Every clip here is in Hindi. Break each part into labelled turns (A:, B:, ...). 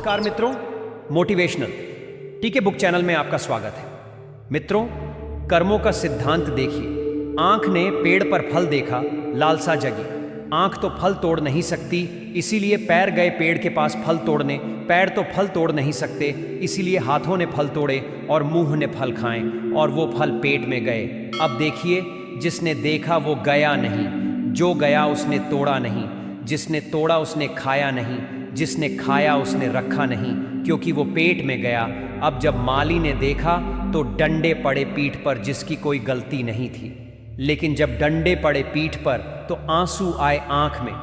A: नमस्कार मित्रों, मोटिवेशनल टीके बुक चैनल में आपका स्वागत है। मित्रों, कर्मों का सिद्धांत देखिए। आंख ने पेड़ पर फल देखा, लालसा जगी। आंख तो फल तोड़ नहीं सकती, इसीलिए पैर गए पेड़ के पास फल तोड़ने। पैर तो फल तोड़ नहीं सकते, इसीलिए हाथों ने फल तोड़े और मुंह ने फल खाए और वो फल पेट में गए। अब देखिए, जिसने देखा वो गया नहीं, जो गया उसने तोड़ा नहीं, जिसने तोड़ा उसने खाया नहीं, जिसने खाया उसने रखा नहीं, क्योंकि वो पेट में गया। अब जब माली ने देखा तो डंडे पड़े पीठ पर, जिसकी कोई गलती नहीं थी। लेकिन जब डंडे पड़े पीठ पर तो आंसू आए आंख में,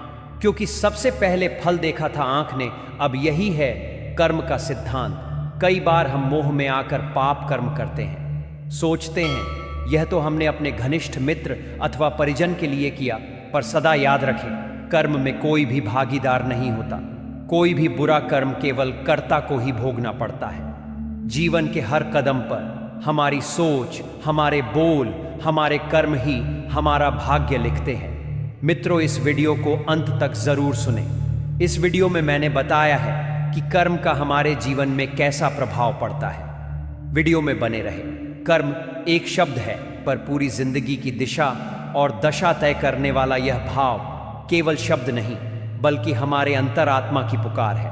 A: क्योंकि सबसे पहले फल देखा था आंख ने। अब यही है कर्म का सिद्धांत। कई बार हम मोह में आकर पाप कर्म करते हैं, सोचते हैं यह तो हमने अपने घनिष्ठ मित्र अथवा परिजन के लिए किया। पर सदा याद रखें, कर्म में कोई भी भागीदार नहीं होता। कोई भी बुरा कर्म केवल कर्ता को ही भोगना पड़ता है। जीवन के हर कदम पर हमारी सोच, हमारे बोल, हमारे कर्म ही हमारा भाग्य लिखते हैं। मित्रों, इस वीडियो को अंत तक जरूर सुनें। इस वीडियो में मैंने बताया है कि कर्म का हमारे जीवन में कैसा प्रभाव पड़ता है। वीडियो में बने रहे। कर्म एक शब्द है, पर पूरी जिंदगी की दिशा और दशा तय करने वाला यह भाव केवल शब्द नहीं, बल्कि हमारे अंतरात्मा की पुकार है।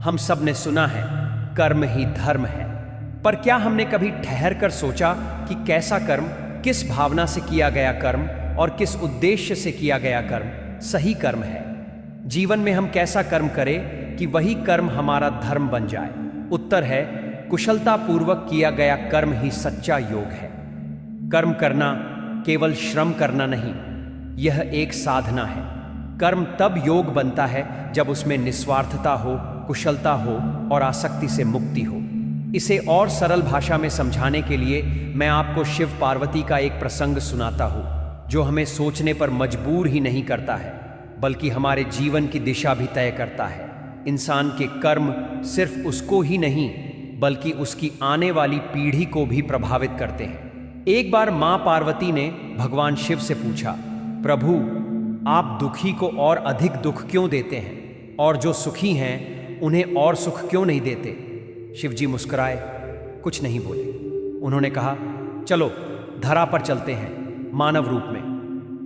A: हम सब ने सुना है, कर्म ही धर्म है। पर क्या हमने कभी ठहर कर सोचा कि कैसा कर्म, किस भावना से किया गया कर्म और किस उद्देश्य से किया गया कर्म सही कर्म है? जीवन में हम कैसा कर्म करें कि वही कर्म हमारा धर्म बन जाए? उत्तर है, कुशलतापूर्वक किया गया कर्म ही सच्चा योग है। कर्म करना केवल श्रम करना नहीं, यह एक साधना है। कर्म तब योग बनता है जब उसमें निस्वार्थता हो, कुशलता हो और आसक्ति से मुक्ति हो। इसे और सरल भाषा में समझाने के लिए मैं आपको शिव पार्वती का एक प्रसंग सुनाता हूँ, जो हमें सोचने पर मजबूर ही नहीं करता है, बल्कि हमारे जीवन की दिशा भी तय करता है। इंसान के कर्म सिर्फ उसको ही नहीं, बल्कि उसकी आने वाली पीढ़ी को भी प्रभावित करते हैं। एक बार मां पार्वती ने भगवान शिव से पूछा, प्रभु, आप दुखी को और अधिक दुख क्यों देते हैं, और जो सुखी हैं उन्हें और सुख क्यों नहीं देते? शिव जी मुस्कुराए, कुछ नहीं बोले। उन्होंने कहा, चलो धरा पर चलते हैं, मानव रूप में।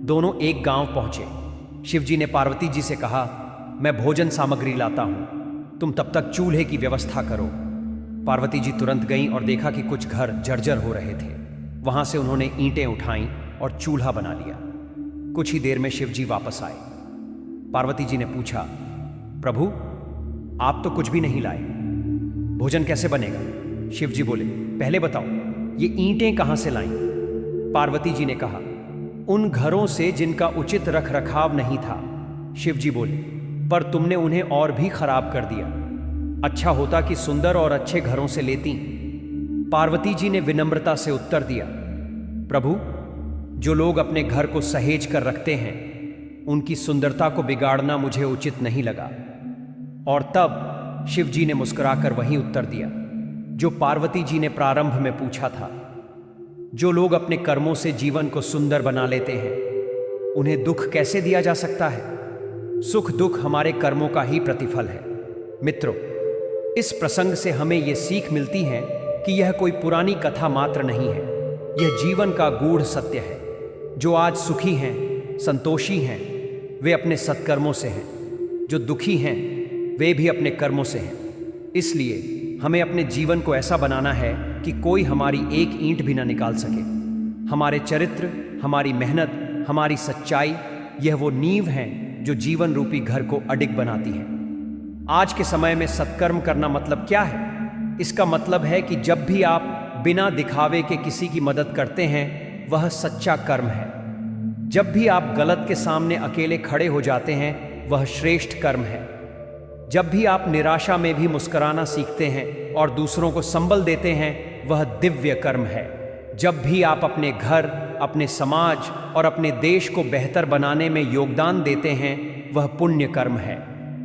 A: दोनों एक गांव पहुंचे। शिव जी ने पार्वती जी से कहा, मैं भोजन सामग्री लाता हूं, तुम तब तक चूल्हे की व्यवस्था करो। पार्वती जी तुरंत गईं और देखा कि कुछ घर जर्जर हो रहे थे। वहां से उन्होंने ईंटें उठाईं और चूल्हा बना लिया। कुछ ही देर में शिव जी वापस आए। पार्वती जी ने पूछा, प्रभु, आप तो कुछ भी नहीं लाए, भोजन कैसे बनेगा? शिव जी बोले, पहले बताओ, ये ईंटें कहां से लाईं? पार्वती जी ने कहा, उन घरों से जिनका उचित रख रखाव नहीं था। शिव जी बोले, पर तुमने उन्हें और भी खराब कर दिया। अच्छा होता कि सुंदर और अच्छे घरों से लेती। पार्वती जी ने विनम्रता से उत्तर दिया, प्रभु, जो लोग अपने घर को सहेज कर रखते हैं, उनकी सुंदरता को बिगाड़ना मुझे उचित नहीं लगा। और तब शिव जी ने मुस्कुराकर वही उत्तर दिया जो पार्वती जी ने प्रारंभ में पूछा था। जो लोग अपने कर्मों से जीवन को सुंदर बना लेते हैं, उन्हें दुख कैसे दिया जा सकता है? सुख दुख हमारे कर्मों का ही प्रतिफल है। मित्रों, इस प्रसंग से हमें यह सीख मिलती है कि यह कोई पुरानी कथा मात्र नहीं है, यह जीवन का गूढ़ सत्य है। जो आज सुखी हैं, संतोषी हैं, वे अपने सत्कर्मों से हैं। जो दुखी हैं, वे भी अपने कर्मों से हैं। इसलिए हमें अपने जीवन को ऐसा बनाना है कि कोई हमारी एक ईंट भी ना निकाल सके। हमारे चरित्र, हमारी मेहनत, हमारी सच्चाई, यह वो नींव हैं जो जीवन रूपी घर को अडिग बनाती हैं। आज के समय में सत्कर्म करना मतलब क्या है? इसका मतलब है कि जब भी आप बिना दिखावे के किसी की मदद करते हैं, वह सच्चा कर्म है। जब भी आप गलत के सामने अकेले खड़े हो जाते हैं, वह श्रेष्ठ कर्म है। जब भी आप निराशा में भी मुस्कुराना सीखते हैं और दूसरों को संबल देते हैं, वह दिव्य कर्म है। जब भी आप अपने घर, अपने समाज और अपने देश को बेहतर बनाने में योगदान देते हैं, वह पुण्य कर्म है।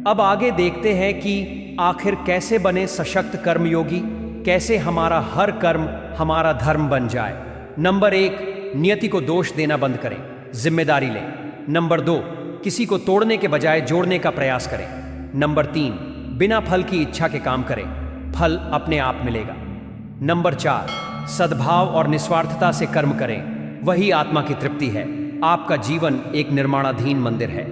A: अब आगे देखते हैं कि आखिर कैसे बने सशक्त कर्मयोगी, कैसे हमारा हर कर्म हमारा धर्म बन जाए। नंबर 1, नियति को दोष देना बंद करें, जिम्मेदारी लें। नंबर 2, किसी को तोड़ने के बजाय जोड़ने का प्रयास करें। नंबर 3, बिना फल की इच्छा के काम करें, फल अपने आप मिलेगा। नंबर 4, सद्भाव और निस्वार्थता से कर्म करें, वही आत्मा की तृप्ति है। आपका जीवन एक निर्माणाधीन मंदिर है।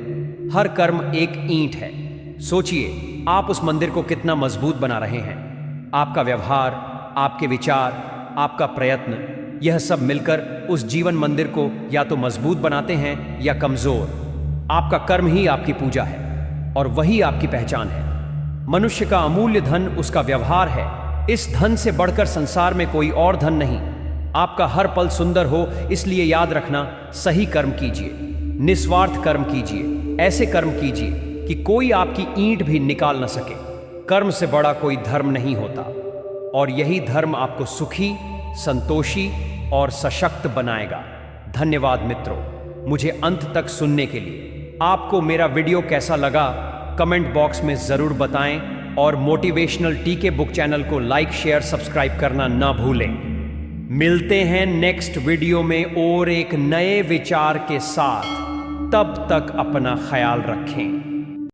A: हर कर्म एक ईंट है। सोचिए, आप उस मंदिर को कितना मजबूत बना रहे हैं। आपका व्यवहार, आपके विचार, आपका प्रयत्न, यह सब मिलकर उस जीवन मंदिर को या तो मजबूत बनाते हैं या कमजोर। आपका कर्म ही आपकी पूजा है और वही आपकी पहचान है। मनुष्य का अमूल्य धन उसका व्यवहार है। इस धन से बढ़कर संसार में कोई और धन नहीं। आपका हर पल सुंदर हो, इसलिए याद रखना, सही कर्म कीजिए, निस्वार्थ कर्म कीजिए, ऐसे कर्म कीजिए कि कोई आपकी ईंट भी निकाल न सके। कर्म से बड़ा कोई धर्म नहीं होता और यही धर्म आपको सुखी, संतोषी और सशक्त बनाएगा। धन्यवाद मित्रों, मुझे अंत तक सुनने के लिए। आपको मेरा वीडियो कैसा लगा कमेंट बॉक्स में ज़रूर बताएं और मोटिवेशनल टीके बुक चैनल को लाइक, शेयर, सब्सक्राइब करना ना भूलें। मिलते हैं नेक्स्ट वीडियो में और एक नए विचार के साथ। तब तक अपना ख्याल रखें।